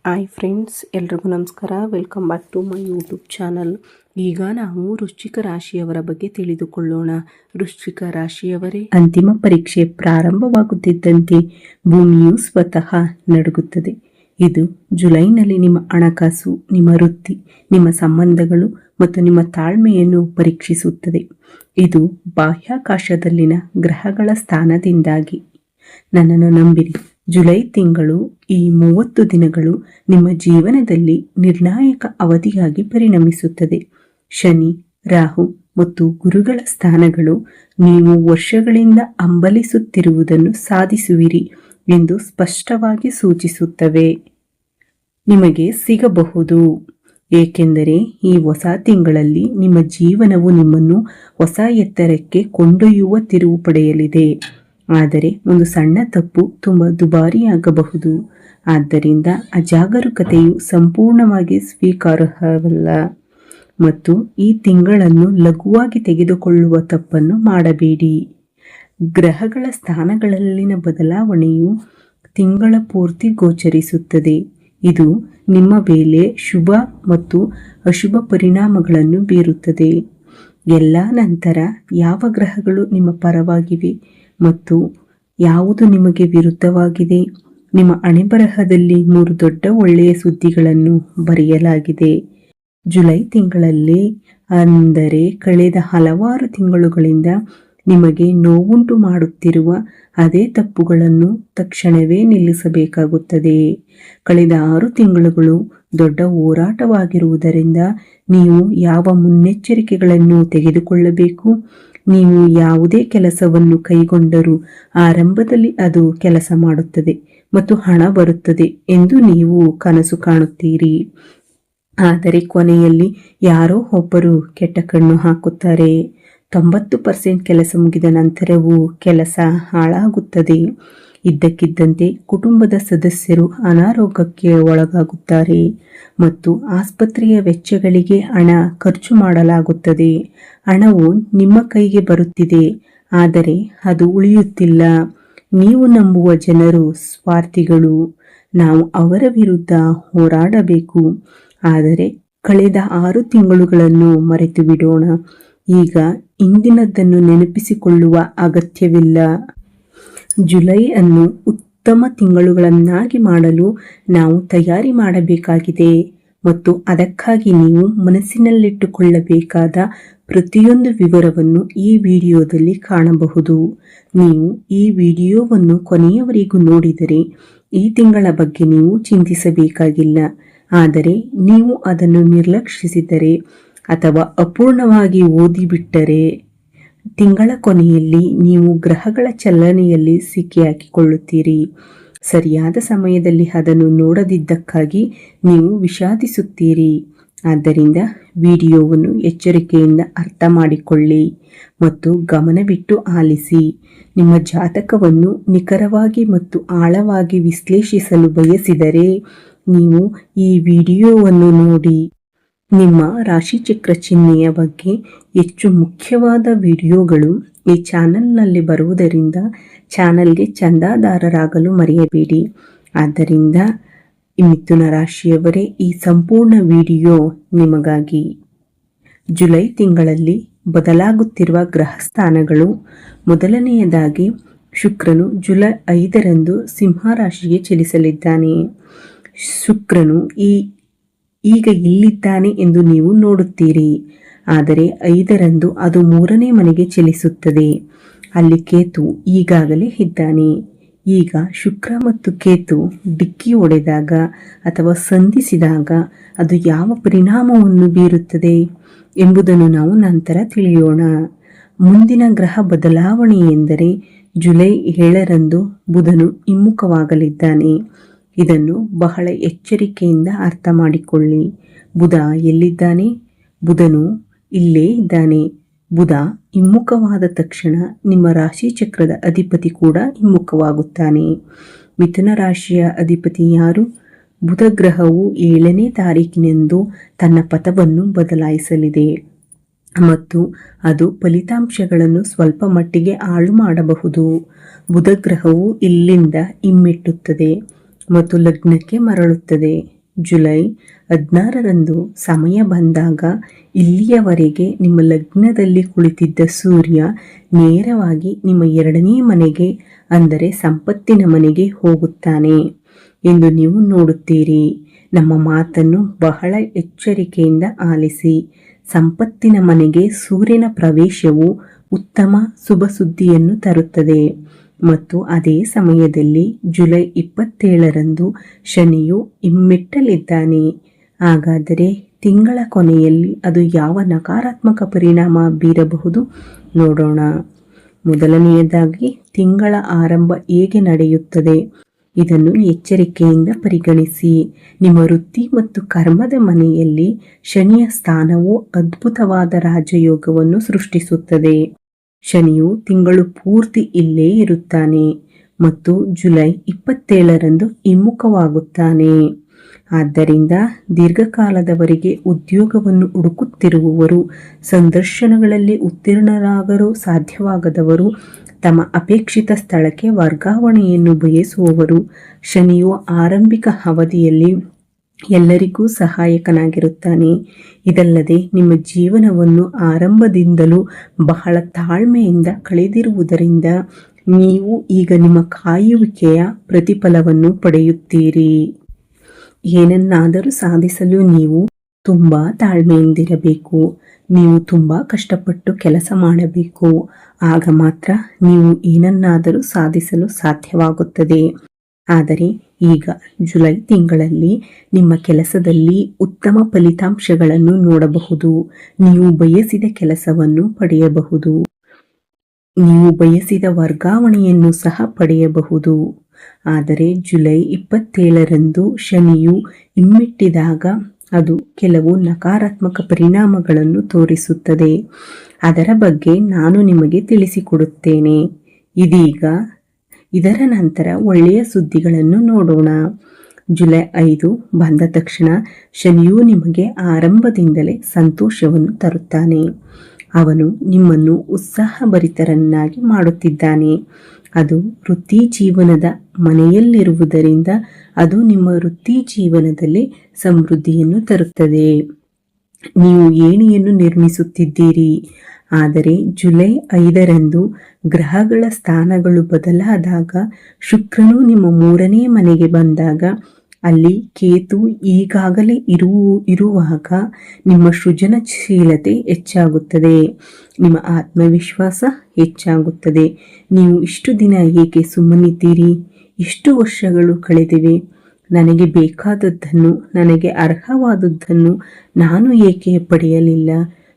Hi friends, ಎಲ್ರಿಗೂ ನಮಸ್ಕಾರ. Welcome back to my YouTube channel. ಈಗ ನಾವು ವೃಶ್ಚಿಕ ರಾಶಿಯವರ ಬಗ್ಗೆ ತಿಳಿದುಕೊಳ್ಳೋಣ. ವೃಶ್ಚಿಕ ರಾಶಿಯವರೇ, ಅಂತಿಮ ಪರೀಕ್ಷೆ ಪ್ರಾರಂಭವಾಗುತ್ತಿದ್ದಂತೆ ಭೂಮಿಯು ಸ್ವತಃ ನಡುಗುತ್ತದೆ. ಇದು ಜುಲೈನಲ್ಲಿ ನಿಮ್ಮ ಹಣಕಾಸು, ನಿಮ್ಮ ವೃತ್ತಿ, ನಿಮ್ಮ ಸಂಬಂಧಗಳು ಮತ್ತು ನಿಮ್ಮ ತಾಳ್ಮೆಯನ್ನು ಪರೀಕ್ಷಿಸುತ್ತದೆ. ಇದು ಬಾಹ್ಯಾಕಾಶದಲ್ಲಿನ ಗ್ರಹಗಳ ಸ್ಥಾನದಿಂದಾಗಿ. ನನ್ನನ್ನು ನಂಬಿರಿ, ಜುಲೈ ತಿಂಗಳು, ಈ 30 ದಿನಗಳು ನಿಮ್ಮ ಜೀವನದಲ್ಲಿ ನಿರ್ಣಾಯಕ ಅವಧಿಯಾಗಿ ಪರಿಣಮಿಸುತ್ತದೆ. ಶನಿ, ರಾಹು ಮತ್ತು ಗುರುಗಳ ಸ್ಥಾನಗಳು ನೀವು ವರ್ಷಗಳಿಂದ ಹಂಬಲಿಸುತ್ತಿರುವುದನ್ನು ಸಾಧಿಸುವಿರಿ ಎಂದು ಸ್ಪಷ್ಟವಾಗಿ ಸೂಚಿಸುತ್ತವೆ. ನಿಮಗೆ ಸಿಗಬಹುದು, ಏಕೆಂದರೆ ಈ ಹೊಸ ತಿಂಗಳಲ್ಲಿ ನಿಮ್ಮ ಜೀವನವು ನಿಮ್ಮನ್ನು ಹೊಸ ಎತ್ತರಕ್ಕೆ ಕೊಂಡೊಯ್ಯುವ ತಿರುವು ಪಡೆಯಲಿದೆ. ಆದರೆ ಒಂದು ಸಣ್ಣ ತಪ್ಪು ತುಂಬ ದುಬಾರಿಯಾಗಬಹುದು. ಆದ್ದರಿಂದ ಅಜಾಗರೂಕತೆಯು ಸಂಪೂರ್ಣವಾಗಿ ಸ್ವೀಕಾರಾರ್ಹವಲ್ಲ ಮತ್ತು ಈ ತಿಂಗಳನ್ನು ಲಘುವಾಗಿ ತೆಗೆದುಕೊಳ್ಳುವ ತಪ್ಪನ್ನು ಮಾಡಬೇಡಿ. ಗ್ರಹಗಳ ಸ್ಥಾನಗಳಲ್ಲಿನ ಬದಲಾವಣೆಯು ತಿಂಗಳ ಪೂರ್ತಿ ಗೋಚರಿಸುತ್ತದೆ. ಇದು ನಿಮ್ಮ ಮೇಲೆ ಶುಭ ಮತ್ತು ಅಶುಭ ಪರಿಣಾಮಗಳನ್ನು ಬೀರುತ್ತದೆ. ಎಲ್ಲ ನಂತರ ಯಾವ ಗ್ರಹಗಳು ನಿಮ್ಮ ಪರವಾಗಿವೆ ಮತ್ತು ಯಾವುದು ನಿಮಗೆ ವಿರುದ್ಧವಾಗಿದೆ. ನಿಮ್ಮ ಹಣೆಬರಹದಲ್ಲಿ 3 ದೊಡ್ಡ ಒಳ್ಳೆಯ ಸುದ್ದಿಗಳನ್ನು ಬರೆಯಲಾಗಿದೆ. ಜುಲೈ ತಿಂಗಳಲ್ಲಿ, ಅಂದರೆ ಕಳೆದ ಹಲವಾರು ತಿಂಗಳುಗಳಿಂದ ನಿಮಗೆ ನೋವುಂಟು ಮಾಡುತ್ತಿರುವ ಅದೇ ತಪ್ಪುಗಳನ್ನು ತಕ್ಷಣವೇ ನಿಲ್ಲಿಸಬೇಕಾಗುತ್ತದೆ. ಕಳೆದ 6 ತಿಂಗಳುಗಳು ದೊಡ್ಡ ಹೋರಾಟವಾಗಿರುವುದರಿಂದ ನೀವು ಯಾವ ಮುನ್ನೆಚ್ಚರಿಕೆಗಳನ್ನು ತೆಗೆದುಕೊಳ್ಳಬೇಕು. ನೀವು ಯಾವುದೇ ಕೆಲಸವನ್ನು ಕೈಗೊಂಡರೂ ಆರಂಭದಲ್ಲಿ ಅದು ಕೆಲಸ ಮಾಡುತ್ತದೆ ಮತ್ತು ಹಣ ಬರುತ್ತದೆ ಎಂದು ನೀವು ಕನಸು ಕಾಣುತ್ತೀರಿ. ಆದರೆ ಕೊನೆಯಲ್ಲಿ ಯಾರೋ ಒಬ್ಬರು ಕೆಟ್ಟ ಕಣ್ಣು ಹಾಕುತ್ತಾರೆ. 90% ಕೆಲಸ ಮುಗಿದ ನಂತರವೂ ಕೆಲಸ ಹಾಳಾಗುತ್ತದೆ. ಇದ್ದಕ್ಕಿದ್ದಂತೆ ಕುಟುಂಬದ ಸದಸ್ಯರು ಅನಾರೋಗ್ಯಕ್ಕೆ ಒಳಗಾಗುತ್ತಾರೆ ಮತ್ತು ಆಸ್ಪತ್ರೆಯ ವೆಚ್ಚಗಳಿಗೆ ಹಣ ಖರ್ಚು ಮಾಡಲಾಗುತ್ತದೆ. ಹಣವು ನಿಮ್ಮ ಕೈಗೆ ಬರುತ್ತಿದೆ, ಆದರೆ ಅದು ಉಳಿಯುತ್ತಿಲ್ಲ. ನೀವು ನಂಬುವ ಜನರು ಸ್ವಾರ್ಥಿಗಳು. ನಾವು ಅವರ ವಿರುದ್ಧ ಹೋರಾಡಬೇಕು. ಆದರೆ ಕಳೆದ 6 ತಿಂಗಳುಗಳನ್ನು ಮರೆತು ಬಿಡೋಣ. ಈಗ ಇಂದಿನದನ್ನು ನೆನಪಿಸಿಕೊಳ್ಳುವ ಅಗತ್ಯವಿಲ್ಲ. ಜುಲೈ ಅನ್ನು ಉತ್ತಮ ತಿಂಗಳುಗಳನ್ನಾಗಿ ಮಾಡಲು ನಾವು ತಯಾರಿ ಮಾಡಬೇಕಾಗಿದೆ ಮತ್ತು ಅದಕ್ಕಾಗಿ ನೀವು ಮನಸ್ಸಿನಲ್ಲಿಟ್ಟುಕೊಳ್ಳಬೇಕಾದ ಪ್ರತಿಯೊಂದು ವಿವರವನ್ನು ಈ ವಿಡಿಯೋದಲ್ಲಿ ಕಾಣಬಹುದು. ನೀವು ಈ ವಿಡಿಯೋವನ್ನು ಕೊನೆಯವರೆಗೂ ನೋಡಿದರೆ ಈ ತಿಂಗಳ ಬಗ್ಗೆ ನೀವು ಚಿಂತಿಸಬೇಕಾಗಿಲ್ಲ. ಆದರೆ ನೀವು ಅದನ್ನು ನಿರ್ಲಕ್ಷಿಸಿದರೆ ಅಥವಾ ಅಪೂರ್ಣವಾಗಿ ಓದಿಬಿಟ್ಟರೆ, ತಿಂಗಳ ಕೊನೆಯಲ್ಲಿ ನೀವು ಗ್ರಹಗಳ ಚಲನೆಯಲ್ಲಿ ಸಿಕ್ಕಿಹಾಕಿಕೊಳ್ಳುತ್ತೀರಿ. ಸರಿಯಾದ ಸಮಯದಲ್ಲಿ ಅದನ್ನು ನೋಡದಿದ್ದಕ್ಕಾಗಿ ನೀವು ವಿಷಾದಿಸುತ್ತೀರಿ. ಆದ್ದರಿಂದ ವಿಡಿಯೋವನ್ನು ಎಚ್ಚರಿಕೆಯಿಂದ ಅರ್ಥ ಮಾಡಿಕೊಳ್ಳಿ ಮತ್ತು ಗಮನವಿಟ್ಟು ಆಲಿಸಿ. ನಿಮ್ಮ ಜಾತಕವನ್ನು ನಿಖರವಾಗಿ ಮತ್ತು ಆಳವಾಗಿ ವಿಶ್ಲೇಷಿಸಲು ಬಯಸಿದರೆ ನೀವು ಈ ವಿಡಿಯೋವನ್ನು ನೋಡಿ. ನಿಮ್ಮ ರಾಶಿಚಕ್ರ ಚಿಹ್ನೆಯ ಬಗ್ಗೆ ಹೆಚ್ಚು ಮುಖ್ಯವಾದ ವಿಡಿಯೋಗಳು ಈ ಚಾನಲ್ನಲ್ಲಿ ಬರುವುದರಿಂದ ಚಾನಲ್ಗೆ ಚಂದಾದಾರರಾಗಲು ಮರೆಯಬೇಡಿ. ಆದ್ದರಿಂದ ಮಿಥುನ ರಾಶಿಯವರೇ, ಈ ಸಂಪೂರ್ಣ ವಿಡಿಯೋ ನಿಮಗಾಗಿ. ಜುಲೈ ತಿಂಗಳಲ್ಲಿ ಬದಲಾಗುತ್ತಿರುವ ಗ್ರಹ ಸ್ಥಾನಗಳು. ಮೊದಲನೆಯದಾಗಿ, ಶುಕ್ರನು ಜುಲೈ 5ರಂದು ಸಿಂಹ ರಾಶಿಗೆ ಚಲಿಸಲಿದ್ದಾನೆ. ಶುಕ್ರನು ಈಗ ಇಲ್ಲಿದ್ದಾನೆ ಎಂದು ನೀವು ನೋಡುತ್ತೀರಿ, ಆದರೆ 5ರಂದು ಅದು 3ನೇ ಮನೆಗೆ ಚಲಿಸುತ್ತದೆ. ಅಲ್ಲಿ ಕೇತು ಈಗಾಗಲೇ ಇದ್ದಾನೆ. ಈಗ ಶುಕ್ರ ಮತ್ತು ಕೇತು ಡಿಕ್ಕಿ ಹೊಡೆದಾಗ ಅಥವಾ ಸಂಧಿಸಿದಾಗ ಅದು ಯಾವ ಪರಿಣಾಮವನ್ನು ಬೀರುತ್ತದೆ ಎಂಬುದನ್ನು ನಾವು ನಂತರ ತಿಳಿಯೋಣ. ಮುಂದಿನ ಗ್ರಹ ಬದಲಾವಣೆ ಎಂದರೆ ಜುಲೈ 7ರಂದು ಬುಧನು ಹಿಮ್ಮುಖವಾಗಲಿದ್ದಾನೆ. ಇದನ್ನು ಬಹಳ ಎಚ್ಚರಿಕೆಯಿಂದ ಅರ್ಥ ಮಾಡಿಕೊಳ್ಳಿ. ಬುಧ ಎಲ್ಲಿದ್ದಾನೆ? ಬುಧನು ಇಲ್ಲೇ ಇದ್ದಾನೆ. ಬುಧ ಹಿಮ್ಮುಖವಾದ ತಕ್ಷಣ ನಿಮ್ಮ ರಾಶಿ ಚಕ್ರದ ಅಧಿಪತಿ ಕೂಡ ಹಿಮ್ಮುಖವಾಗುತ್ತಾನೆ. ಮಿಥುನ ರಾಶಿಯ ಅಧಿಪತಿ ಯಾರು? ಬುಧ ಗ್ರಹವು 7ನೇ ತಾರೀಕಿನಂದು ತನ್ನ ಪಥವನ್ನು ಬದಲಾಯಿಸಲಿದೆ ಮತ್ತು ಅದು ಫಲಿತಾಂಶಗಳನ್ನು ಸ್ವಲ್ಪ ಮಟ್ಟಿಗೆ ಹಾಳು ಮಾಡಬಹುದು. ಬುಧ ಗ್ರಹವು ಇಲ್ಲಿಂದ ಹಿಮ್ಮೆಟ್ಟುತ್ತದೆ ಮತ್ತು ಲಗ್ನಕ್ಕೆ ಮರಳುತ್ತದೆ. ಜುಲೈ 16ರಂದು ಸಮಯ ಬಂದಾಗ ಇಲ್ಲಿಯವರೆಗೆ ನಿಮ್ಮ ಲಗ್ನದಲ್ಲಿ ಕುಳಿತಿದ್ದ ಸೂರ್ಯ ನೇರವಾಗಿ ನಿಮ್ಮ 2ನೇ ಮನೆಗೆ ಅಂದರೆ ಸಂಪತ್ತಿನ ಮನೆಗೆ ಹೋಗುತ್ತಾನೆ ಎಂದು ನೀವು ನೋಡುತ್ತೀರಿ. ನಮ್ಮ ಮಾತನ್ನು ಬಹಳ ಎಚ್ಚರಿಕೆಯಿಂದ ಆಲಿಸಿ. ಸಂಪತ್ತಿನ ಮನೆಗೆ ಸೂರ್ಯನ ಪ್ರವೇಶವು ಉತ್ತಮ ಶುಭ ಸುದ್ದಿಯನ್ನು ತರುತ್ತದೆ ಮತ್ತು ಅದೇ ಸಮಯದಲ್ಲಿ ಜುಲೈ 27ರಂದು ಶನಿಯು ಹಿಮ್ಮೆಟ್ಟಲಿದ್ದಾನೆ. ಹಾಗಾದರೆ ತಿಂಗಳ ಕೊನೆಯಲ್ಲಿ ಅದು ಯಾವ ನಕಾರಾತ್ಮಕ ಪರಿಣಾಮ ಬೀರಬಹುದು ನೋಡೋಣ. ಮೊದಲನೆಯದಾಗಿ ತಿಂಗಳ ಆರಂಭ ಹೇಗೆ ನಡೆಯುತ್ತದೆ ಇದನ್ನು ಎಚ್ಚರಿಕೆಯಿಂದ ಪರಿಗಣಿಸಿ. ನಿಮ್ಮ ವೃತ್ತಿ ಮತ್ತು ಕರ್ಮದ ಮನೆಯಲ್ಲಿ ಶನಿಯ ಸ್ಥಾನವು ಅದ್ಭುತವಾದ ರಾಜಯೋಗವನ್ನು ಸೃಷ್ಟಿಸುತ್ತದೆ. ಶನಿಯು ತಿಂಗಳು ಪೂರ್ತಿ ಇಲ್ಲೇ ಇರುತ್ತಾನೆ ಮತ್ತು ಜುಲೈ 27ರಂದು ಹಿಮ್ಮುಖವಾಗುತ್ತಾನೆ. ಆದ್ದರಿಂದ ದೀರ್ಘಕಾಲದವರೆಗೆ ಉದ್ಯೋಗವನ್ನು ಹುಡುಕುತ್ತಿರುವವರು, ಸಂದರ್ಶನಗಳಲ್ಲಿ ಉತ್ತೀರ್ಣರಾಗಲು ಸಾಧ್ಯವಾಗದವರು, ತಮ್ಮ ಅಪೇಕ್ಷಿತ ಸ್ಥಳಕ್ಕೆ ವರ್ಗಾವಣೆಯನ್ನು ಬಯಸುವವರು, ಶನಿಯು ಆರಂಭಿಕ ಅವಧಿಯಲ್ಲಿ ಎಲ್ಲರಿಗೂ ಸಹಾಯಕನಾಗಿರುತ್ತಾನೆ. ಇದಲ್ಲದೆ ನಿಮ್ಮ ಜೀವನವನ್ನು ಆರಂಭದಿಂದಲೂ ಬಹಳ ತಾಳ್ಮೆಯಿಂದ ಕಳೆದಿರುವುದರಿಂದ ನೀವು ಈಗ ನಿಮ್ಮ ಕಾಯುವಿಕೆಯ ಪ್ರತಿಫಲವನ್ನು ಪಡೆಯುತ್ತೀರಿ. ಏನನ್ನಾದರೂ ಸಾಧಿಸಲು ನೀವು ತುಂಬ ತಾಳ್ಮೆಯಿಂದಿರಬೇಕು. ನೀವು ತುಂಬ ಕಷ್ಟಪಟ್ಟು ಕೆಲಸ ಮಾಡಬೇಕು. ಆಗ ಮಾತ್ರ ನೀವು ಏನನ್ನಾದರೂ ಸಾಧಿಸಲು ಸಾಧ್ಯವಾಗುತ್ತದೆ. ಆದರೆ ಈಗ ಜುಲೈ ತಿಂಗಳಲ್ಲಿ ನಿಮ್ಮ ಕೆಲಸದಲ್ಲಿ ಉತ್ತಮ ಫಲಿತಾಂಶಗಳನ್ನು ನೋಡಬಹುದು. ನೀವು ಬಯಸಿದ ಕೆಲಸವನ್ನು ಪಡೆಯಬಹುದು. ನೀವು ಬಯಸಿದ ವರ್ಗಾವಣೆಯನ್ನು ಸಹ ಪಡೆಯಬಹುದು. ಆದರೆ ಜುಲೈ 27ರಂದು ಶನಿಯು ಹಿಮ್ಮೆಟ್ಟಿದಾಗ ಅದು ಕೆಲವು ನಕಾರಾತ್ಮಕ ಪರಿಣಾಮಗಳನ್ನು ತೋರಿಸುತ್ತದೆ. ಅದರ ಬಗ್ಗೆ ನಾನು ನಿಮಗೆ ತಿಳಿಸಿಕೊಡುತ್ತೇನೆ. ಇದರ ನಂತರ ಒಳ್ಳೆಯ ಸುದ್ದಿಗಳನ್ನು ನೋಡೋಣ. ಜುಲೈ 5 ಬಂದ ತಕ್ಷಣ ಶನಿಯು ನಿಮಗೆ ಆರಂಭದಿಂದಲೇ ಸಂತೋಷವನ್ನು ತರುತ್ತಾನೆ. ಅವನು ನಿಮ್ಮನ್ನು ಉತ್ಸಾಹಭರಿತರನ್ನಾಗಿ ಮಾಡುತ್ತಿದ್ದಾನೆ. ಅದು ವೃತ್ತಿ ಜೀವನದ ಮನೆಯಲ್ಲಿರುವುದರಿಂದ ಅದು ನಿಮ್ಮ ವೃತ್ತಿ ಜೀವನದಲ್ಲಿ ಸಮೃದ್ಧಿಯನ್ನು ತರುತ್ತದೆ. ನೀವು ಏಣಿಯನ್ನು ನಿರ್ಮಿಸುತ್ತಿದ್ದೀರಿ. ಆದರೆ ಜುಲೈ 5ರಂದು ಗ್ರಹಗಳ ಸ್ಥಾನಗಳು ಬದಲಾದಾಗ, ಶುಕ್ರನು ನಿಮ್ಮ 3ನೇ ಮನೆಗೆ ಬಂದಾಗ, ಅಲ್ಲಿ ಕೇತು ಈಗಾಗಲೇ ಇರುವಾಗ ನಿಮ್ಮ ಸೃಜನಶೀಲತೆ ಹೆಚ್ಚಾಗುತ್ತದೆ. ನಿಮ್ಮ ಆತ್ಮವಿಶ್ವಾಸ ಹೆಚ್ಚಾಗುತ್ತದೆ. ನೀವು ಇಷ್ಟು ದಿನ ಏಕೆ ಸುಮ್ಮನಿದ್ದೀರಿ? ಇಷ್ಟು ವರ್ಷಗಳು ಕಳೆದಿವೆ. ನನಗೆ ಬೇಕಾದದ್ದನ್ನು, ನನಗೆ ಅರ್ಹವಾದದ್ದನ್ನು ನಾನು ಏಕೆ ಪಡೆಯಲಿಲ್ಲ?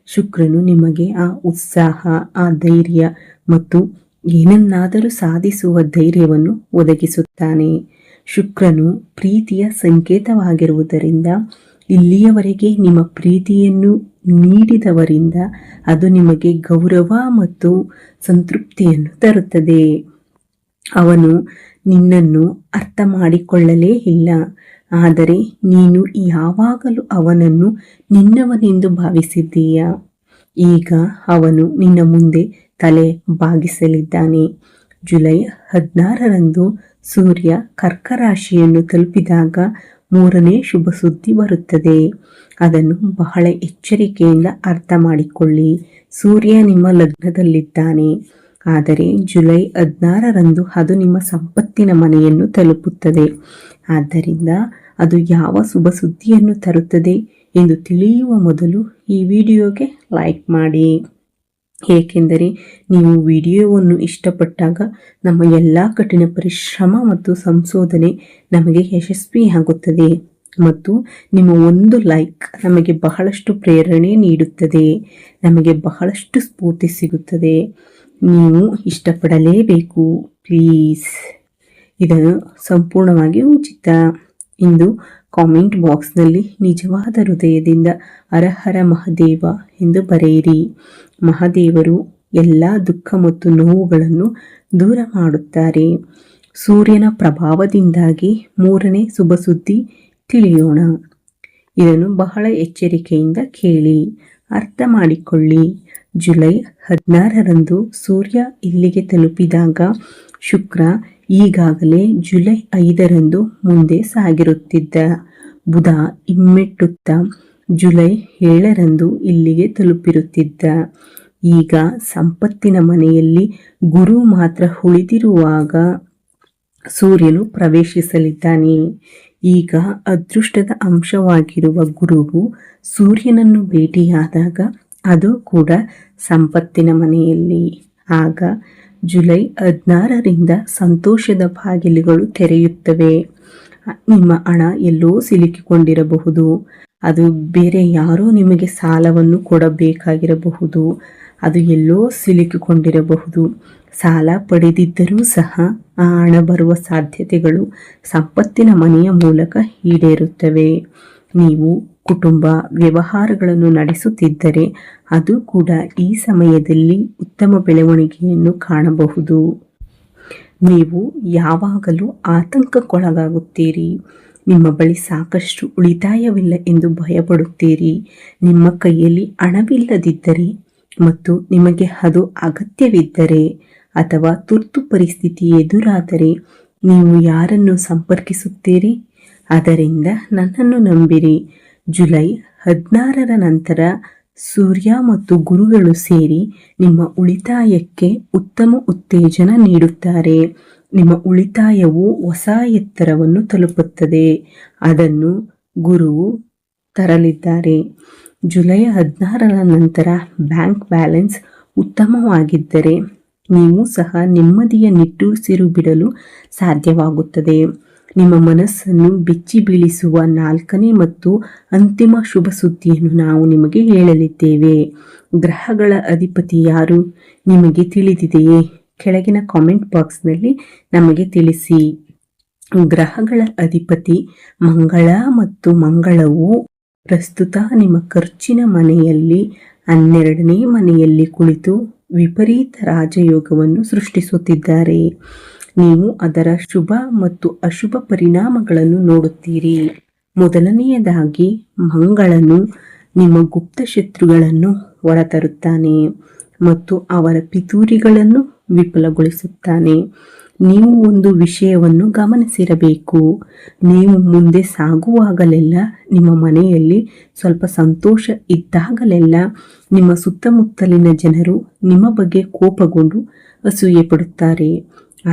ಶುಕ್ರನು ನಿಮಗೆ ಆ ಉತ್ಸಾಹ, ಆ ಧೈರ್ಯ ಮತ್ತು ಏನನ್ನಾದರೂ ಸಾಧಿಸುವ ಧೈರ್ಯವನ್ನು ಒದಗಿಸುತ್ತಾನೆ. ಶುಕ್ರನು ಪ್ರೀತಿಯ ಸಂಕೇತವಾಗಿರುವುದರಿಂದ ಇಲ್ಲಿಯವರೆಗೆ ನಿಮ್ಮ ಪ್ರೀತಿಯನ್ನು ನೀಡಿದವರಿಂದ ಅದು ನಿಮಗೆ ಗೌರವ ಮತ್ತು ಸಂತೃಪ್ತಿಯನ್ನು ತರುತ್ತದೆ. ಅವನು ನಿನ್ನನ್ನು ಅರ್ಥ ಮಾಡಿಕೊಳ್ಳಲೇ ಇಲ್ಲ, ಆದರೆ ನೀನು ಯಾವಾಗಲೂ ಅವನನ್ನು ನಿನ್ನವನೆಂದು ಭಾವಿಸಿದ್ದೀಯ. ಈಗ ಅವನು ನಿನ್ನ ಮುಂದೆ ತಲೆ ಬಾಗಿಸಲಿದ್ದಾನೆ. ಜುಲೈ 16ರಂದು ಸೂರ್ಯ ಕರ್ಕ ರಾಶಿಯನ್ನು ತಲುಪಿದಾಗ 3ನೇ ಶುಭ ಸುದ್ದಿ ಬರುತ್ತದೆ. ಅದನ್ನು ಬಹಳ ಎಚ್ಚರಿಕೆಯಿಂದ ಅರ್ಥ ಮಾಡಿಕೊಳ್ಳಿ. ಸೂರ್ಯ ನಿಮ್ಮ ಲಗ್ನದಲ್ಲಿದ್ದಾನೆ, ಆದರೆ ಜುಲೈ 16ರಂದು ಅದು ನಿಮ್ಮ ಸಂಪತ್ತಿನ ಮನೆಯನ್ನು ತಲುಪುತ್ತದೆ. ಆದ್ದರಿಂದ ಅದು ಯಾವ ಶುಭ ಸುದ್ದಿಯನ್ನು ತರುತ್ತದೆ ಎಂದು ತಿಳಿಯುವ ಮೊದಲು ಈ ವಿಡಿಯೋಗೆ ಲೈಕ್ ಮಾಡಿ. ಏಕೆಂದರೆ ನೀವು ವಿಡಿಯೋವನ್ನು ಇಷ್ಟಪಟ್ಟಾಗ ನಮ್ಮ ಎಲ್ಲ ಕಠಿಣ ಪರಿಶ್ರಮ ಮತ್ತು ಸಂಶೋಧನೆ ನಮಗೆ ಯಶಸ್ವಿಯಾಗುತ್ತದೆ ಮತ್ತು ನಿಮ್ಮ ಒಂದು ಲೈಕ್ ನಮಗೆ ಬಹಳಷ್ಟು ಪ್ರೇರಣೆ ನೀಡುತ್ತದೆ, ನಮಗೆ ಬಹಳಷ್ಟು ಸ್ಫೂರ್ತಿ ಸಿಗುತ್ತದೆ. ನೀವು ಇಷ್ಟಪಡಲೇಬೇಕು ಪ್ಲೀಸ್. ಇದನ್ನು ಸಂಪೂರ್ಣವಾಗಿ ಉಚಿತ. ಇಂದು ಕಾಮೆಂಟ್ ಬಾಕ್ಸ್ನಲ್ಲಿ ನಿಜವಾದ ಹೃದಯದಿಂದ ಹರ ಹರ ಮಹಾದೇವ ಎಂದು ಬರೆಯಿರಿ. ಮಹಾದೇವರು ಎಲ್ಲ ದುಃಖ ಮತ್ತು ನೋವುಗಳನ್ನು ದೂರ ಮಾಡುತ್ತಾರೆ. ಸೂರ್ಯನ ಪ್ರಭಾವದಿಂದಾಗಿ 3ನೇ ಶುಭ ಸುದ್ದಿ ತಿಳಿಯೋಣ. ಇದನ್ನು ಬಹಳ ಎಚ್ಚರಿಕೆಯಿಂದ ಕೇಳಿ, ಅರ್ಥ ಮಾಡಿಕೊಳ್ಳಿ. ಜುಲೈ 16ರಂದು ಸೂರ್ಯ ಇಲ್ಲಿಗೆ ತಲುಪಿದಾಗ ಶುಕ್ರ ಈಗಾಗಲೇ ಜುಲೈ 5ರಂದು ಮುಂದೆ ಸಾಗಿರುತ್ತಿದ್ದ. ಬುಧ ಹಿಮ್ಮೆಟ್ಟುತ್ತಾ ಜುಲೈ 7ರಂದು ಇಲ್ಲಿಗೆ ತಲುಪಿರುತ್ತಿದ್ದ. ಈಗ ಸಂಪತ್ತಿನ ಮನೆಯಲ್ಲಿ ಗುರು ಮಾತ್ರ ಉಳಿದಿರುವಾಗ ಸೂರ್ಯನು ಪ್ರವೇಶಿಸಲಿದ್ದಾನೆ. ಈಗ ಅದೃಷ್ಟದ ಅಂಶವಾಗಿರುವ ಗುರುವು ಸೂರ್ಯನನ್ನು ಭೇಟಿಯಾದಾಗ ಅದು ಕೂಡ ಸಂಪತ್ತಿನ ಮನೆಯಲ್ಲಿ. ಆಗ ಜುಲೈ 16ರಿಂದ ಸಂತೋಷದ ಬಾಗಿಲುಗಳು ತೆರೆಯುತ್ತವೆ. ನಿಮ್ಮ ಹಣ ಎಲ್ಲೋ ಸಿಲುಕಿಕೊಂಡಿರಬಹುದು. ಅದು ಬೇರೆ ಯಾರೋ ನಿಮಗೆ ಸಾಲವನ್ನು ಕೊಡಬೇಕಾಗಿರಬಹುದು. ಅದು ಎಲ್ಲೋ ಸಿಲುಕಿಕೊಂಡಿರಬಹುದು. ಸಾಲ ಪಡೆದಿದ್ದರೂ ಸಹ ಆ ಹಣ ಬರುವ ಸಾಧ್ಯತೆಗಳು ಸಂಪತ್ತಿನ ಮನೆಯ ಮೂಲಕ ಈಡೇರುತ್ತವೆ. ನೀವು ಕುಟುಂಬ ವ್ಯವಹಾರಗಳನ್ನು ನಡೆಸುತ್ತಿದ್ದರೆ ಅದು ಕೂಡ ಈ ಸಮಯದಲ್ಲಿ ಉತ್ತಮ ಬೆಳವಣಿಗೆಯನ್ನು ಕಾಣಬಹುದು. ನೀವು ಯಾವಾಗಲೂ ಆತಂಕಕ್ಕೊಳಗಾಗುತ್ತೀರಿ. ನಿಮ್ಮ ಬಳಿ ಸಾಕಷ್ಟು ಉಳಿತಾಯವಿಲ್ಲ ಎಂದು ಭಯಪಡುತ್ತೀರಿ. ನಿಮ್ಮ ಕೈಯಲ್ಲಿ ಹಣವಿಲ್ಲದಿದ್ದರೆ ಮತ್ತು ನಿಮಗೆ ಅದು ಅಗತ್ಯವಿದ್ದರೆ ಅಥವಾ ತುರ್ತು ಪರಿಸ್ಥಿತಿ ಎದುರಾದರೆ ನೀವು ಯಾರನ್ನು ಸಂಪರ್ಕಿಸುತ್ತೀರಿ? ಅದರಿಂದ ನನ್ನನ್ನು ನಂಬಿರಿ. ಜುಲೈ 16ರ ನಂತರ ಸೂರ್ಯ ಮತ್ತು ಗುರುಗಳು ಸೇರಿ ನಿಮ್ಮ ಉಳಿತಾಯಕ್ಕೆ ಉತ್ತಮ ಉತ್ತೇಜನ ನೀಡುತ್ತಾರೆ. ನಿಮ್ಮ ಉಳಿತಾಯವು ಹೊಸ ಎತ್ತರವನ್ನು ತಲುಪುತ್ತದೆ. ಅದನ್ನು ಗುರುವು ತರಲಿದ್ದಾರೆ. ಜುಲೈ 16ರ ನಂತರ ಬ್ಯಾಂಕ್ ಬ್ಯಾಲೆನ್ಸ್ ಉತ್ತಮವಾಗಿದ್ದರೆ ನೀವು ಸಹ ನೆಮ್ಮದಿಯ ನಿಟ್ಟುಸಿರು ಬಿಡಲು ಸಾಧ್ಯವಾಗುತ್ತದೆ. ನಿಮ್ಮ ಮನಸ್ಸನ್ನು ಬೆಚ್ಚಿ ಬೀಳಿಸುವ 4ನೇ ಮತ್ತು ಅಂತಿಮ ಶುಭ ಸುದ್ದಿಯನ್ನು ನಾವು ನಿಮಗೆ ಹೇಳಲಿದ್ದೇವೆ. ಗ್ರಹಗಳ ಅಧಿಪತಿ ಯಾರು ನಿಮಗೆ ತಿಳಿದಿದೆಯೇ? ಕೆಳಗಿನ ಕಾಮೆಂಟ್ ಬಾಕ್ಸ್ನಲ್ಲಿ ನಮಗೆ ತಿಳಿಸಿ. ಗ್ರಹಗಳ ಅಧಿಪತಿ ಮಂಗಳ ಮತ್ತು ಮಂಗಳವು ಪ್ರಸ್ತುತ ನಿಮ್ಮ ಖರ್ಚಿನ ಮನೆಯಲ್ಲಿ 12ನೇ ಮನೆಯಲ್ಲಿ ಕುಳಿತು ವಿಪರೀತ ರಾಜಯೋಗವನ್ನು ಸೃಷ್ಟಿಸುತ್ತಿದ್ದಾರೆ. ನೀವು ಅದರ ಶುಭ ಮತ್ತು ಅಶುಭ ಪರಿಣಾಮಗಳನ್ನು ನೋಡುತ್ತೀರಿ. ಮೊದಲನೆಯದಾಗಿ ಮಂಗಳನು ನಿಮ್ಮ ಗುಪ್ತ ಶತ್ರುಗಳನ್ನು ಹೊರತರುತ್ತಾನೆ ಮತ್ತು ಅವರ ಪಿತೂರಿಗಳನ್ನು ವಿಫಲಗೊಳಿಸುತ್ತಾನೆ. ನೀವು ಒಂದು ವಿಷಯವನ್ನು ಗಮನಿಸಿರಬೇಕು. ನೀವು ಮುಂದೆ ಸಾಗುವಾಗಲೆಲ್ಲ, ನಿಮ್ಮ ಮನೆಯಲ್ಲಿ ಸ್ವಲ್ಪ ಸಂತೋಷ ಇದ್ದಾಗಲೆಲ್ಲ ನಿಮ್ಮ ಸುತ್ತಮುತ್ತಲಿನ ಜನರು ನಿಮ್ಮ ಬಗ್ಗೆ ಕೋಪಗೊಂಡು ಅಸೂಯೆ ಪಡುತ್ತಾರೆ.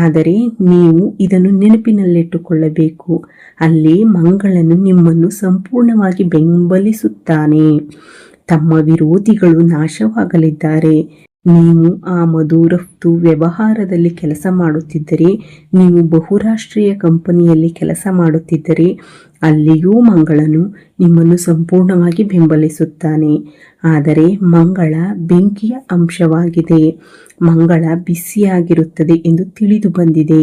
ಆದರೆ ನೀವು ಇದನ್ನು ನೆನಪಿನಲ್ಲಿಟ್ಟುಕೊಳ್ಳಬೇಕು. ಅಲ್ಲಿ ಮಂಗಳನು ನಿಮ್ಮನ್ನು ಸಂಪೂರ್ಣವಾಗಿ ಬೆಂಬಲಿಸುತ್ತಾನೆ. ತಮ್ಮ ವಿರೋಧಿಗಳು ನಾಶವಾಗಲಿದ್ದಾರೆ. ನೀವು ಆಮದು ರಫ್ತು ವ್ಯವಹಾರದಲ್ಲಿ ಕೆಲಸ ಮಾಡುತ್ತಿದ್ದರೆ, ನೀವು ಬಹುರಾಷ್ಟ್ರೀಯ ಕಂಪನಿಯಲ್ಲಿ ಕೆಲಸ ಮಾಡುತ್ತಿದ್ದರೆ ಅಲ್ಲಿಯೂ ಮಂಗಳನು ನಿಮ್ಮನ್ನು ಸಂಪೂರ್ಣವಾಗಿ ಬೆಂಬಲಿಸುತ್ತಾನೆ. ಆದರೆ ಮಂಗಳ ಬೆಂಕಿಯ ಅಂಶವಾಗಿದೆ. ಮಂಗಳ ಬಿಸಿಯಾಗಿರುತ್ತದೆ ಎಂದು ತಿಳಿದು ಬಂದಿದೆ.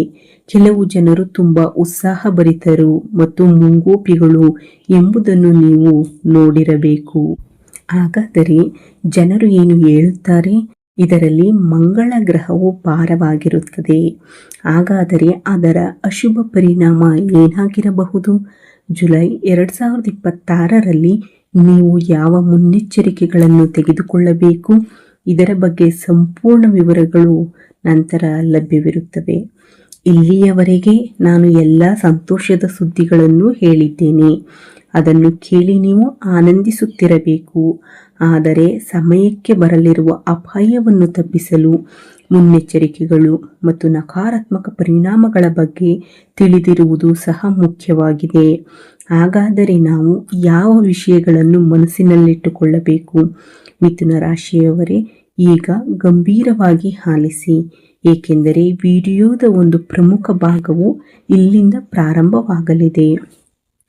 ಕೆಲವು ಜನರು ತುಂಬ ಉತ್ಸಾಹಭರಿತರು ಮತ್ತು ಮುಂಗೋಪಿಗಳು ಎಂಬುದನ್ನು ನೀವು ನೋಡಿರಬೇಕು. ಹಾಗಾದರೆ ಜನರು ಏನು ಹೇಳುತ್ತಾರೆ? ಇದರಲ್ಲಿ ಮಂಗಳ ಗ್ರಹವು ಭಾರವಾಗಿರುತ್ತದೆ. ಹಾಗಾದರೆ ಅದರ ಅಶುಭ ಪರಿಣಾಮ ಏನಾಗಿರಬಹುದು? ಜುಲೈ 2026ರಲ್ಲಿ ನೀವು ಯಾವ ಮುನ್ನೆಚ್ಚರಿಕೆಗಳನ್ನು ತೆಗೆದುಕೊಳ್ಳಬೇಕು? ಇದರ ಬಗ್ಗೆ ಸಂಪೂರ್ಣ ವಿವರಗಳು ನಂತರ ಲಭ್ಯವಿರುತ್ತವೆ. ಇಲ್ಲಿಯವರೆಗೆ ನಾನು ಎಲ್ಲ ಸಂತೋಷದ ಸುದ್ದಿಗಳನ್ನು ಹೇಳಿದ್ದೇನೆ. ಅದನ್ನು ಕೇಳಿ ನೀವು ಆನಂದಿಸುತ್ತಿರಬೇಕು. ಆದರೆ ಸಮಯಕ್ಕೆ ಬರಲಿರುವ ಅಪಾಯವನ್ನು ತಪ್ಪಿಸಲು ಮುನ್ನೆಚ್ಚರಿಕೆಗಳು ಮತ್ತು ನಕಾರಾತ್ಮಕ ಪರಿಣಾಮಗಳ ಬಗ್ಗೆ ತಿಳಿದಿರುವುದು ಸಹ ಮುಖ್ಯವಾಗಿದೆ. ಹಾಗಾದರೆ ನಾವು ಯಾವ ವಿಷಯಗಳನ್ನು ಮನಸ್ಸಿನಲ್ಲಿಟ್ಟುಕೊಳ್ಳಬೇಕು? ಮಿಥುನ ರಾಶಿಯವರೇ, ಈಗ ಗಂಭೀರವಾಗಿ ಆಲಿಸಿ, ಏಕೆಂದರೆ ವಿಡಿಯೋದ ಒಂದು ಪ್ರಮುಖ ಭಾಗವು ಇಲ್ಲಿಂದ ಪ್ರಾರಂಭವಾಗಲಿದೆ.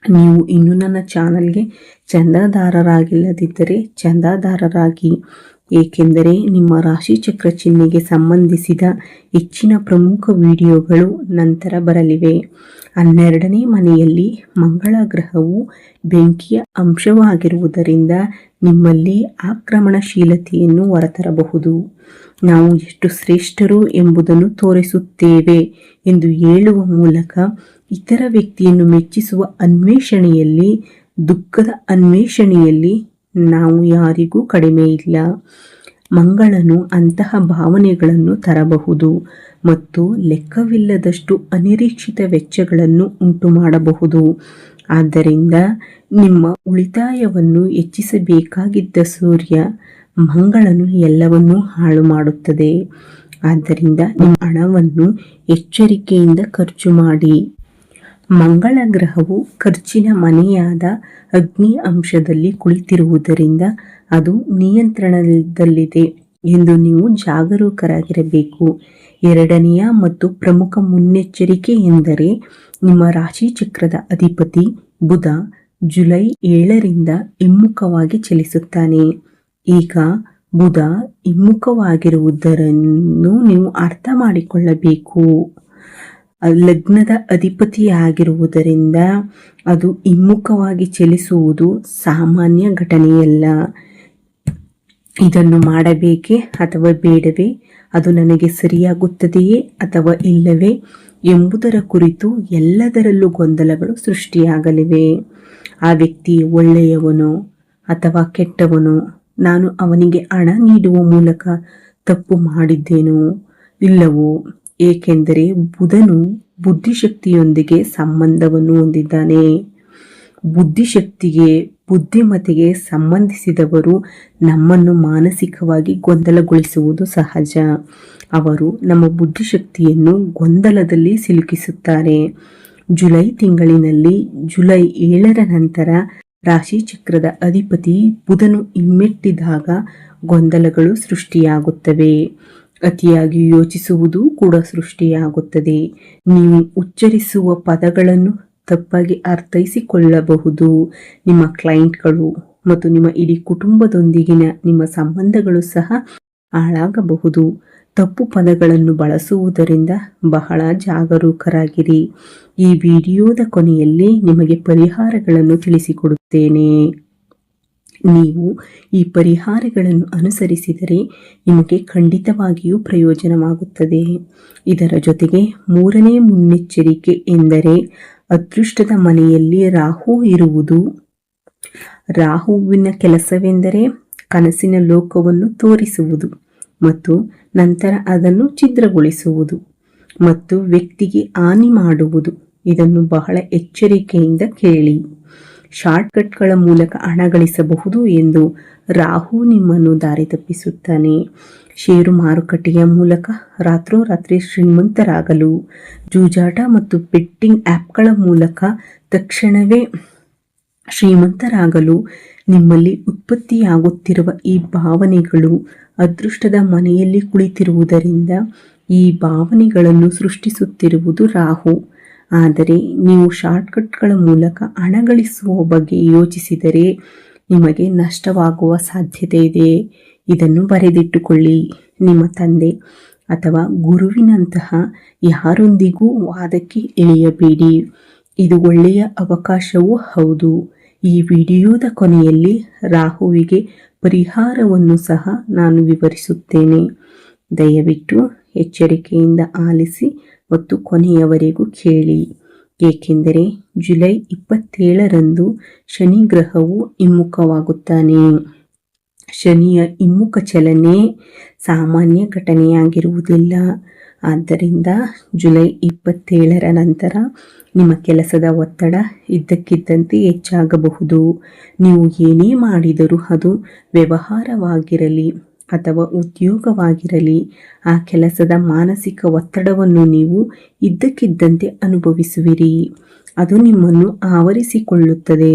ನೀವು ಇನ್ನೂ ನನ್ನ ಚಾನಲ್ಗೆ ಚಂದಾದಾರರಾಗಿಲ್ಲದಿದ್ದರೆ ಚಂದಾದಾರರಾಗಿ, ಏಕೆಂದರೆ ನಿಮ್ಮ ರಾಶಿಚಕ್ರ ಚಿಹ್ನೆಗೆ ಸಂಬಂಧಿಸಿದ ಹೆಚ್ಚಿನ ಪ್ರಮುಖ ವಿಡಿಯೋಗಳು ನಂತರ ಬರಲಿವೆ. 12ನೇ ಮನೆಯಲ್ಲಿ ಮಂಗಳ ಗ್ರಹವು ಬೆಂಕಿಯ ಅಂಶವಾಗಿರುವುದರಿಂದ ನಿಮ್ಮಲ್ಲಿ ಆಕ್ರಮಣಶೀಲತೆಯನ್ನು ಹೊರತರಬಹುದು. ನಾವು ಎಷ್ಟು ಶ್ರೇಷ್ಠರು ಎಂಬುದನ್ನು ತೋರಿಸುತ್ತೇವೆ ಎಂದು ಹೇಳುವ ಮೂಲಕ ಇತರ ವ್ಯಕ್ತಿಯನ್ನು ಮೆಚ್ಚಿಸುವ ಅನ್ವೇಷಣೆಯಲ್ಲಿ, ದುಃಖದ ಅನ್ವೇಷಣೆಯಲ್ಲಿ ನಾವು ಯಾರಿಗೂ ಕಡಿಮೆ ಇಲ್ಲ. ಮಂಗಳನು ಅಂತಹ ಭಾವನೆಗಳನ್ನು ತರಬಹುದು ಮತ್ತು ಲೆಕ್ಕವಿಲ್ಲದಷ್ಟು ಅನಿರೀಕ್ಷಿತ ವೆಚ್ಚಗಳನ್ನು ಉಂಟು ಮಾಡಬಹುದು. ಆದ್ದರಿಂದ ನಿಮ್ಮ ಉಳಿತಾಯವನ್ನು ಹೆಚ್ಚಿಸಬೇಕಾಗಿದ್ದ ಸೂರ್ಯ ಮಂಗಳನು ಎಲ್ಲವನ್ನೂ ಹಾಳು ಮಾಡುತ್ತದೆ. ಆದ್ದರಿಂದ ನಿಮ್ಮ ಹಣವನ್ನು ಎಚ್ಚರಿಕೆಯಿಂದ ಖರ್ಚು ಮಾಡಿ. ಮಂಗಳ ಗ್ರಹವು ಖರ್ಚಿನ ಮನೆಯಾದ ಅಗ್ನಿ ಅಂಶದಲ್ಲಿ ಕುಳಿತಿರುವುದರಿಂದ ಅದು ನಿಯಂತ್ರಣದಲ್ಲಿದೆ ಎಂದು ನೀವು ಜಾಗರೂಕರಾಗಿರಬೇಕು. ಎರಡನೆಯ ಮತ್ತು ಪ್ರಮುಖ ಮುನ್ನೆಚ್ಚರಿಕೆ ಎಂದರೆ ನಿಮ್ಮ ರಾಶಿ ಚಕ್ರದ ಅಧಿಪತಿ ಬುಧ ಜುಲೈ 7ರಿಂದ ಹಿಮ್ಮುಖವಾಗಿ ಚಲಿಸುತ್ತಾನೆ. ಈಗ ಬುಧ ಹಿಮ್ಮುಖವಾಗಿರುವುದನ್ನು ನೀವು ಅರ್ಥ ಮಾಡಿಕೊಳ್ಳಬೇಕು. ಲಗ್ನದ ಅಧಿಪತಿಯಾಗಿರುವುದರಿಂದ ಅದು ಹಿಮ್ಮುಖವಾಗಿ ಚಲಿಸುವುದು ಸಾಮಾನ್ಯ ಘಟನೆಯಲ್ಲ. ಇದನ್ನು ಮಾಡಬೇಕೇ ಅಥವಾ ಬೇಡವೇ, ಅದು ನನಗೆ ಸರಿಯಾಗುತ್ತದೆಯೇ ಅಥವಾ ಇಲ್ಲವೇ ಎಂಬುದರ ಕುರಿತು ಎಲ್ಲದರಲ್ಲೂ ಗೊಂದಲಗಳು ಸೃಷ್ಟಿಯಾಗಲಿವೆ. ಆ ವ್ಯಕ್ತಿ ಒಳ್ಳೆಯವನೋ ಅಥವಾ ಕೆಟ್ಟವನೋ, ನಾನು ಅವನಿಗೆ ಹಣ ನೀಡುವ ಮೂಲಕ ತಪ್ಪು ಮಾಡಿದ್ದೇನೋ ಇಲ್ಲವೋ, ಏಕೆಂದರೆ ಬುಧನು ಬುದ್ಧಿಶಕ್ತಿಯೊಂದಿಗೆ ಸಂಬಂಧವನ್ನು ಹೊಂದಿದ್ದಾನೆ. ಬುದ್ಧಿಶಕ್ತಿಗೆ, ಬುದ್ಧಿಮತೆಗೆ ಸಂಬಂಧಿಸಿದವರು ನಮ್ಮನ್ನು ಮಾನಸಿಕವಾಗಿ ಗೊಂದಲಗೊಳಿಸುವುದು ಸಹಜ. ಅವರು ನಮ್ಮ ಬುದ್ಧಿಶಕ್ತಿಯನ್ನು ಗೊಂದಲದಲ್ಲಿ ಸಿಲುಕಿಸುತ್ತಾರೆ. ಜುಲೈ ತಿಂಗಳಿನಲ್ಲಿ ಜುಲೈ 7ರ ನಂತರ ರಾಶಿಚಕ್ರದ ಅಧಿಪತಿ ಬುಧನು ಹಿಮ್ಮೆಟ್ಟಿದಾಗ ಗೊಂದಲಗಳು ಸೃಷ್ಟಿಯಾಗುತ್ತವೆ. ಅತಿಯಾಗಿ ಯೋಚಿಸುವುದು ಕೂಡ ಸೃಷ್ಟಿಯಾಗುತ್ತದೆ. ನೀವು ಉಚ್ಚರಿಸುವ ಪದಗಳನ್ನು ತಪ್ಪಾಗಿ ಅರ್ಥೈಸಿಕೊಳ್ಳಬಹುದು. ನಿಮ್ಮ ಕ್ಲೈಂಟ್ಗಳು ಮತ್ತು ನಿಮ್ಮ ಇಡೀ ಕುಟುಂಬದೊಂದಿಗಿನ ನಿಮ್ಮ ಸಂಬಂಧಗಳು ಸಹ ಹಾಳಾಗಬಹುದು. ತಪ್ಪು ಪದಗಳನ್ನು ಬಳಸುವುದರಿಂದ ಬಹಳ ಜಾಗರೂಕರಾಗಿರಿ. ಈ ವಿಡಿಯೋದ ಕೊನೆಯಲ್ಲಿ ನಿಮಗೆ ಪರಿಹಾರಗಳನ್ನು ತಿಳಿಸಿಕೊಡುತ್ತೇನೆ. ನೀವು ಈ ಪರಿಹಾರಗಳನ್ನು ಅನುಸರಿಸಿದರೆ ನಿಮಗೆ ಖಂಡಿತವಾಗಿಯೂ ಪ್ರಯೋಜನವಾಗುತ್ತದೆ. ಇದರ ಜೊತೆಗೆ ಮೂರನೇ ಮುನ್ನೆಚ್ಚರಿಕೆ ಎಂದರೆ ಅದೃಷ್ಟದ ಮನೆಯಲ್ಲಿ ರಾಹು ಇರುವುದು. ರಾಹುವಿನ ಕೆಲಸವೆಂದರೆ ಕನಸಿನ ಲೋಕವನ್ನು ತೋರಿಸುವುದು ಮತ್ತು ನಂತರ ಅದನ್ನು ಛಿದ್ರಗೊಳಿಸುವುದು ಮತ್ತು ವ್ಯಕ್ತಿಗೆ ಹಾನಿ ಮಾಡುವುದು. ಇದನ್ನು ಬಹಳ ಎಚ್ಚರಿಕೆಯಿಂದ ಕೇಳಿ. ಶಾರ್ಟ್ಕಟ್ಗಳ ಮೂಲಕ ಹಣ ಗಳಿಸಬಹುದು ಎಂದು ರಾಹು ನಿಮ್ಮನ್ನು ದಾರಿ ತಪ್ಪಿಸುತ್ತಾನೆ. ಷೇರು ಮಾರುಕಟ್ಟೆಯ ಮೂಲಕ ರಾತ್ರೋರಾತ್ರಿ ಶ್ರೀಮಂತರಾಗಲು, ಜೂಜಾಟ ಮತ್ತು ಬೆಟ್ಟಿಂಗ್ ಆ್ಯಪ್ಗಳ ಮೂಲಕ ತಕ್ಷಣವೇ ಶ್ರೀಮಂತರಾಗಲು ನಿಮ್ಮಲ್ಲಿ ಉತ್ಪತ್ತಿಯಾಗುತ್ತಿರುವ ಈ ಭಾವನೆಗಳು ಅದೃಷ್ಟದ ಮನೆಯಲ್ಲಿ ಕುಳಿತಿರುವುದರಿಂದ ಈ ಭಾವನೆಗಳನ್ನು ಸೃಷ್ಟಿಸುತ್ತಿರುವುದು ರಾಹು. ಆದರೆ ನೀವು ಶಾರ್ಟ್ಕಟ್ಗಳ ಮೂಲಕ ಹಣ ಗಳಿಸುವ ಬಗ್ಗೆ ಯೋಚಿಸಿದರೆ ನಿಮಗೆ ನಷ್ಟವಾಗುವ ಸಾಧ್ಯತೆ ಇದೆ. ಇದನ್ನು ಬರೆದಿಟ್ಟುಕೊಳ್ಳಿ. ನಿಮ್ಮ ತಂದೆ ಅಥವಾ ಗುರುವಿನಂತಹ ಯಾರೊಂದಿಗೂ ವಾದಕ್ಕೆ ಇಳಿಯಬೇಡಿ. ಇದು ಒಳ್ಳೆಯ ಅವಕಾಶವೂ ಹೌದು. ಈ ವಿಡಿಯೋದ ಕೊನೆಯಲ್ಲಿ ರಾಹುವಿಗೆ ಪರಿಹಾರವನ್ನು ಸಹ ನಾನು ವಿವರಿಸುತ್ತೇನೆ. ದಯವಿಟ್ಟು ಎಚ್ಚರಿಕೆಯಿಂದ ಆಲಿಸಿ ಮತ್ತು ಕೊನೆಯವರೆಗೂ ಕೇಳಿ, ಏಕೆಂದರೆ ಜುಲೈ 27ರಂದು ಶನಿ ಗ್ರಹವು ಹಿಮ್ಮುಖವಾಗುತ್ತಾನೆ. ಶನಿಯ ಹಿಮ್ಮುಖ ಚಲನೆ ಸಾಮಾನ್ಯ ಘಟನೆಯಾಗಿರುವುದಿಲ್ಲ. ಆದ್ದರಿಂದ ಜುಲೈ 27ರ ನಂತರ ನಿಮ್ಮ ಕೆಲಸದ ಒತ್ತಡ ಇದ್ದಕ್ಕಿದ್ದಂತೆ ಹೆಚ್ಚಾಗಬಹುದು. ನೀವು ಏನೇ ಮಾಡಿದರೂ, ಅದು ವ್ಯವಹಾರವಾಗಿರಲಿ ಅಥವಾ ಉದ್ಯೋಗವಾಗಿರಲಿ, ಆ ಕೆಲಸದ ಮಾನಸಿಕ ಒತ್ತಡವನ್ನು ನೀವು ಇದ್ದಕ್ಕಿದ್ದಂತೆ ಅನುಭವಿಸುವಿರಿ. ಅದು ನಿಮ್ಮನ್ನು ಆವರಿಸಿಕೊಳ್ಳುತ್ತದೆ.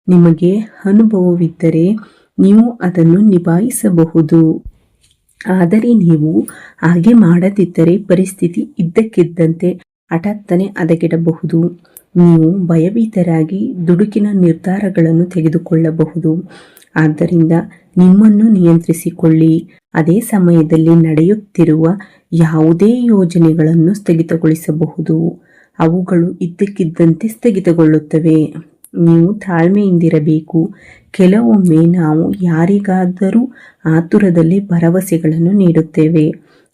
ನಿಮಗೆ ಅನುಭವವಿದ್ದರೆ ನೀವು ಅದನ್ನು ನಿಭಾಯಿಸಬಹುದು. ಆದರೆ ನೀವು ಹಾಗೆ ಮಾಡದಿದ್ದರೆ ಪರಿಸ್ಥಿತಿ ಇದ್ದಕ್ಕಿದ್ದಂತೆ ಹಠಾತ್ತನೆ ಹದಗೆಡಬಹುದು. ನೀವು ಭಯಭೀತರಾಗಿ ದುಡುಕಿನ ನಿರ್ಧಾರಗಳನ್ನು ತೆಗೆದುಕೊಳ್ಳಬಹುದು. ಆದ್ದರಿಂದ ನಿಮ್ಮನ್ನು ನಿಯಂತ್ರಿಸಿಕೊಳ್ಳಿ. ಅದೇ ಸಮಯದಲ್ಲಿ ನಡೆಯುತ್ತಿರುವ ಯಾವುದೇ ಯೋಜನೆಗಳನ್ನು ಸ್ಥಗಿತಗೊಳಿಸಬಹುದು. ಅವುಗಳು ಇದ್ದಕ್ಕಿದ್ದಂತೆ ಸ್ಥಗಿತಗೊಳ್ಳುತ್ತವೆ. ನೀವು ತಾಳ್ಮೆಯಿಂದಿರಬೇಕು. ಕೆಲವೊಮ್ಮೆ ನಾವು ಯಾರಿಗಾದರೂ ಆತುರದಲ್ಲಿ ಭರವಸೆಗಳನ್ನು ನೀಡುತ್ತೇವೆ.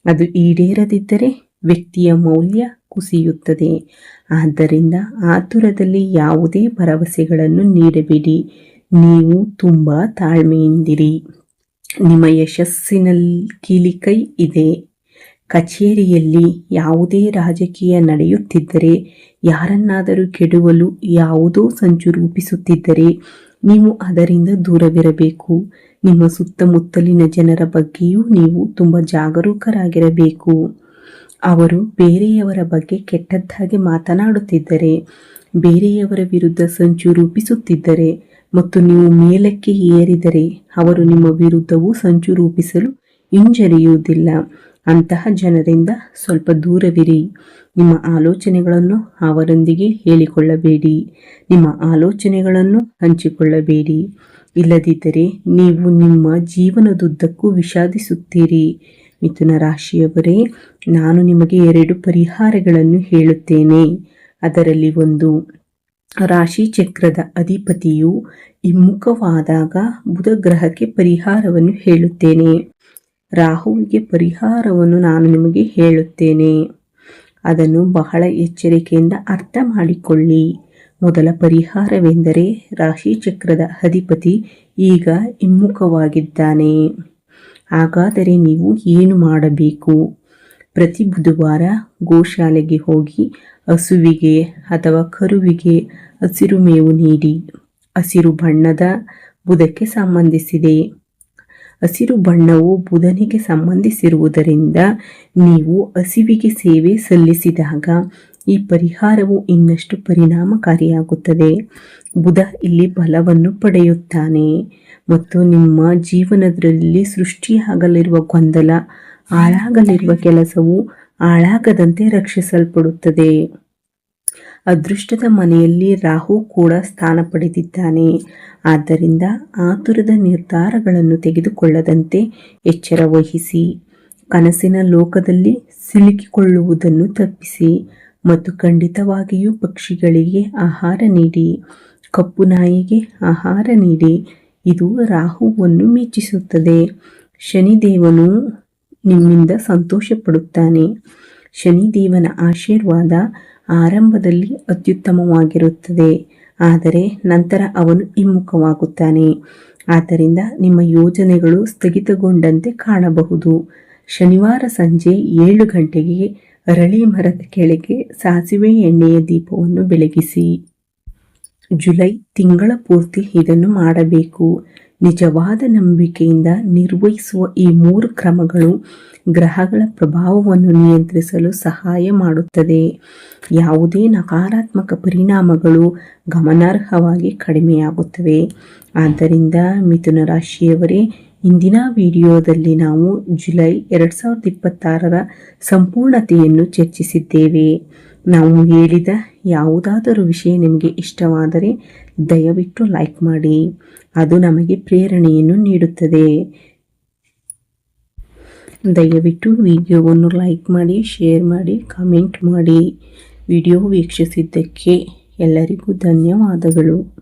ಅದು ಈಡೇರದಿದ್ದರೆ ವ್ಯಕ್ತಿಯ ಮೌಲ್ಯ ಕುಸಿಯುತ್ತದೆ. ಆದ್ದರಿಂದ ಆತುರದಲ್ಲಿ ಯಾವುದೇ ಭರವಸೆಗಳನ್ನು ನೀಡಬೇಡಿ. ನೀವು ತುಂಬ ತಾಳ್ಮೆಯಿಂದಿರಿ. ನಿಮ್ಮ ಯಶಸ್ಸಿನಲ್ಲಿ ಕೀಲಿಕೈ ಇದೆ. ಕಚೇರಿಯಲ್ಲಿ ಯಾವುದೇ ರಾಜಕೀಯ ನಡೆಯುತ್ತಿದ್ದರೆ, ಯಾರನ್ನಾದರೂ ಕೆಡುವಲು ಯಾವುದೋ ಸಂಚು ರೂಪಿಸುತ್ತಿದ್ದರೆ ನೀವು ಅದರಿಂದ ದೂರವಿರಬೇಕು. ನಿಮ್ಮ ಸುತ್ತಮುತ್ತಲಿನ ಜನರ ಬಗ್ಗೆಯೂ ನೀವು ತುಂಬ ಜಾಗರೂಕರಾಗಿರಬೇಕು. ಅವರು ಬೇರೆಯವರ ಬಗ್ಗೆ ಕೆಟ್ಟದ್ದಾಗಿ ಮಾತನಾಡುತ್ತಿದ್ದರೆ, ಬೇರೆಯವರ ವಿರುದ್ಧ ಸಂಚು ರೂಪಿಸುತ್ತಿದ್ದರೆ ಮತ್ತು ನೀವು ಮೇಲಕ್ಕೆ ಏರಿದರೆ ಅವರು ನಿಮ್ಮ ವಿರುದ್ಧವೂ ಸಂಚು ರೂಪಿಸಲು ಹಿಂಜರಿಯುವುದಿಲ್ಲ. ಅಂತಹ ಜನರಿಂದ ಸ್ವಲ್ಪ ದೂರವಿರಿ. ನಿಮ್ಮ ಆಲೋಚನೆಗಳನ್ನು ಅವರೊಂದಿಗೆ ಹೇಳಿಕೊಳ್ಳಬೇಡಿ. ನಿಮ್ಮ ಆಲೋಚನೆಗಳನ್ನು ಹಂಚಿಕೊಳ್ಳಬೇಡಿ. ಇಲ್ಲದಿದ್ದರೆ ನೀವು ನಿಮ್ಮ ಜೀವನದುದ್ದಕ್ಕೂ ವಿಷಾದಿಸುತ್ತೀರಿ. ಮಿಥುನ ರಾಶಿಯವರೇ, ನಾನು ನಿಮಗೆ 2 ಪರಿಹಾರಗಳನ್ನು ಹೇಳುತ್ತೇನೆ. ಅದರಲ್ಲಿ ಒಂದು, ರಾಶಿ ಚಕ್ರದ ಅಧಿಪತಿಯು ಹಿಮ್ಮುಖವಾದಾಗ ಬುಧ ಗ್ರಹಕ್ಕೆ ಪರಿಹಾರವನ್ನು ಹೇಳುತ್ತೇನೆ. ರಾಹುವಿಗೆ ಪರಿಹಾರವನ್ನು ನಾನು ನಿಮಗೆ ಹೇಳುತ್ತೇನೆ. ಅದನ್ನು ಬಹಳ ಎಚ್ಚರಿಕೆಯಿಂದ ಅರ್ಥ ಮಾಡಿಕೊಳ್ಳಿ. ಮೊದಲ ಪರಿಹಾರವೆಂದರೆ, ರಾಶಿ ಚಕ್ರದ ಅಧಿಪತಿ ಈಗ ಹಿಮ್ಮುಖವಾಗಿದ್ದಾನೆ. ಹಾಗಾದರೆ ನೀವು ಏನು ಮಾಡಬೇಕು? ಪ್ರತಿ ಬುಧವಾರ ಗೋಶಾಲೆಗೆ ಹೋಗಿ ಹಸುವಿಗೆ ಅಥವಾ ಕರುವಿಗೆ ಹಸಿರು ಮೇವು ನೀಡಿ. ಹಸಿರು ಬಣ್ಣದ ಬುಧಕ್ಕೆ ಸಂಬಂಧಿಸಿದೆ. ಹಸಿರು ಬಣ್ಣವು ಬುಧನಿಗೆ ಸಂಬಂಧಿಸಿರುವುದರಿಂದ ನೀವು ಹಸಿವಿಗೆ ಸೇವೆ ಸಲ್ಲಿಸಿದಾಗ ಈ ಪರಿಹಾರವು ಇನ್ನಷ್ಟು ಪರಿಣಾಮಕಾರಿಯಾಗುತ್ತದೆ. ಬುಧ ಇಲ್ಲಿ ಬಲವನ್ನು ಪಡೆಯುತ್ತಾನೆ ಮತ್ತು ನಿಮ್ಮ ಜೀವನದಲ್ಲಿ ಸೃಷ್ಟಿಯಾಗಲಿರುವ ಗೊಂದಲ, ಹಾಳಾಗಲಿರುವ ಕೆಲಸವು ಹಾಳಾಗದಂತೆ ರಕ್ಷಿಸಲ್ಪಡುತ್ತದೆ. ಅದೃಷ್ಟದ ಮನೆಯಲ್ಲಿ ರಾಹು ಕೂಡ ಸ್ಥಾನ ಪಡೆದಿದ್ದಾನೆ. ಆದ್ದರಿಂದ ಆತುರದ ನಿರ್ಧಾರಗಳನ್ನು ತೆಗೆದುಕೊಳ್ಳದಂತೆ ಎಚ್ಚರ ವಹಿಸಿ. ಕನಸಿನ ಲೋಕದಲ್ಲಿ ಸಿಲುಕಿಕೊಳ್ಳುವುದನ್ನು ತಪ್ಪಿಸಿ ಮತ್ತು ಖಂಡಿತವಾಗಿಯೂ ಪಕ್ಷಿಗಳಿಗೆ ಆಹಾರ ನೀಡಿ. ಕಪ್ಪು ನಾಯಿಗೆ ಆಹಾರ ನೀಡಿ. ಇದು ರಾಹುವನ್ನು ಮೆಚ್ಚಿಸುತ್ತದೆ. ಶನಿದೇವನು ನಿಮ್ಮಿಂದ ಸಂತೋಷ ಪಡುತ್ತಾನೆ. ಶನಿದೇವನ ಆಶೀರ್ವಾದ ಆರಂಭದಲ್ಲಿ ಅತ್ಯುತ್ತಮವಾಗಿರುತ್ತದೆ, ಆದರೆ ನಂತರ ಅವನು ಹಿಮ್ಮುಖವಾಗುತ್ತಾನೆ. ಆದ್ದರಿಂದ ನಿಮ್ಮ ಯೋಜನೆಗಳು ಸ್ಥಗಿತಗೊಂಡಂತೆ ಕಾಣಬಹುದು. ಶನಿವಾರ ಸಂಜೆ 7 ಗಂಟೆಗೆ ಅರಳಿ ಮರದ ಕೆಳಗೆ ಸಾಸಿವೆ ಎಣ್ಣೆಯ ದೀಪವನ್ನು ಬೆಳಗಿಸಿ. ಜುಲೈ ತಿಂಗಳ ಪೂರ್ತಿ ಇದನ್ನು ಮಾಡಬೇಕು. ನಿಜವಾದ ನಂಬಿಕೆಯಿಂದ ನಿರ್ವಹಿಸುವ ಈ 3 ಕ್ರಮಗಳು ಗ್ರಹಗಳ ಪ್ರಭಾವವನ್ನು ನಿಯಂತ್ರಿಸಲು ಸಹಾಯ ಮಾಡುತ್ತದೆ. ಯಾವುದೇ ನಕಾರಾತ್ಮಕ ಪರಿಣಾಮಗಳು ಗಮನಾರ್ಹವಾಗಿ ಕಡಿಮೆಯಾಗುತ್ತವೆ. ಆದ್ದರಿಂದ ಮಿಥುನ ರಾಶಿಯವರೇ, ಇಂದಿನ ವಿಡಿಯೋದಲ್ಲಿ ನಾವು ಜುಲೈ 2026ರ ಸಂಪೂರ್ಣತೆಯನ್ನು ಚರ್ಚಿಸಿದ್ದೇವೆ. ನಾವು ಹೇಳಿದ ಯಾವುದಾದರೂ ವಿಷಯ ನಿಮಗೆ ಇಷ್ಟವಾದರೆ ದಯವಿಟ್ಟು ಲೈಕ್ ಮಾಡಿ. ಅದು ನಮಗೆ ಪ್ರೇರಣೆಯನ್ನು ನೀಡುತ್ತದೆ. ದಯವಿಟ್ಟು ವಿಡಿಯೋವನ್ನು ಲೈಕ್ ಮಾಡಿ, ಶೇರ್ ಮಾಡಿ, ಕಮೆಂಟ್ ಮಾಡಿ. ವಿಡಿಯೋ ವೀಕ್ಷಿಸಿದ್ದಕ್ಕೆ ಎಲ್ಲರಿಗೂ ಧನ್ಯವಾದಗಳು.